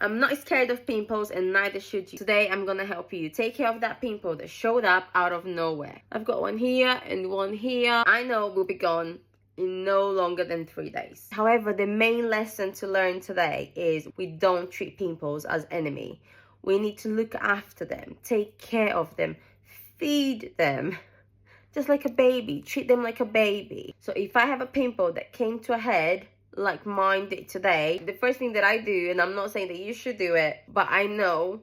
I'm not scared of pimples and neither should you. Today I'm gonna help you take care of that pimple that showed up out of nowhere. I've got one here and one here. I know will be gone in no longer than 3 days. However, the main lesson to learn today is we don't treat pimples as enemy. We need to look after them, take care of them, feed them just like a baby. Treat them like a baby. So if I have a pimple that came to a head like mine did today, the first thing that I do, and I'm not saying that you should do it, but I know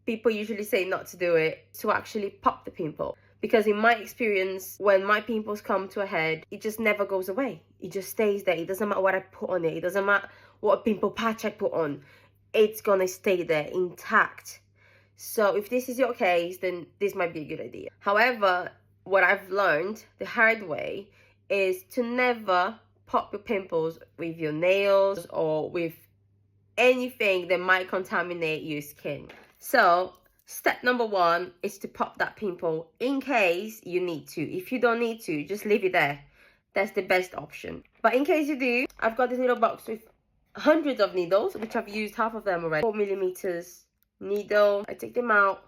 people usually say not to do it, to actually pop the pimple. Because in my experience, when my pimples come to a head, it just never goes away. It just stays there. It doesn't matter what I put on it. It doesn't matter what a pimple patch I put on. It's gonna stay there intact. So if this is your case, then this might be a good idea. However, what I've learned the hard way is to never pop your pimples with your nails or with anything that might contaminate your skin. So step number 1 is to pop that pimple in case you need to. If you don't need to, just leave it there. That's the best option. But in case you do, I've got this little box with hundreds of needles, which I've used half of them already. 4mm needle. I take them out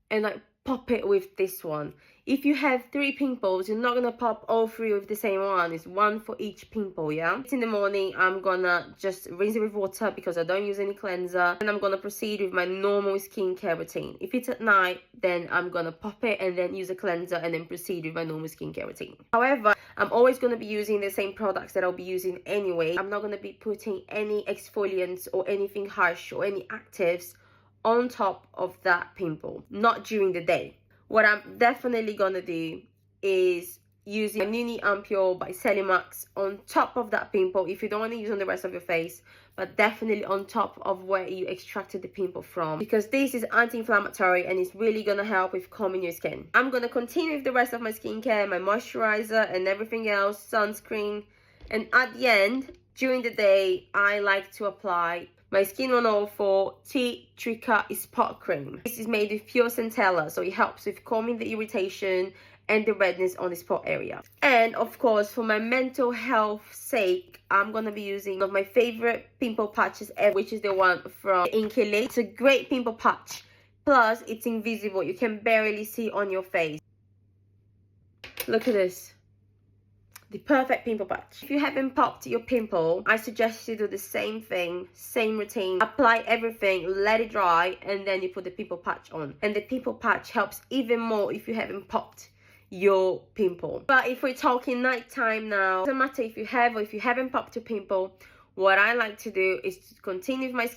and I pop it with this one. If you have 3 pimples, you're not gonna pop all 3 with the same one. It's 1 for each pimple, yeah? In the morning, I'm gonna just rinse it with water because I don't use any cleanser, and I'm gonna proceed with my normal skincare routine. If it's at night, then I'm gonna pop it and then use a cleanser and then proceed with my normal skincare routine. However, I'm always gonna be using the same products that I'll be using anyway. I'm not gonna be putting any exfoliants or anything harsh or any actives on top of that pimple, not during the day. What I'm definitely gonna do is using Nuni Ampoule by Celimax on top of that pimple. If you don't want to use on the rest of your face, but definitely on top of where you extracted the pimple from, because this is anti-inflammatory and it's really gonna help with calming your skin. I'm gonna continue with the rest of my skincare, my moisturizer and everything else, sunscreen, and at the end, during the day, I like to apply my Skin 104 Tea Tree Cut Spot Cream. This is made with pure centella, so it helps with calming the irritation and the redness on the spot area. And of course, for my mental health sake, I'm gonna be using one of my favorite pimple patches ever, which is the one from Inkey. It's a great pimple patch. Plus, it's invisible. You can barely see on your face. Look at this. The perfect pimple patch. If you haven't popped your pimple, I suggest you do the same thing, same routine. Apply everything, let it dry, and then you put the pimple patch on. And the pimple patch helps even more if you haven't popped your pimple. But if we're talking nighttime now, doesn't matter if you have or if you haven't popped your pimple, what I like to do is to continue with my skin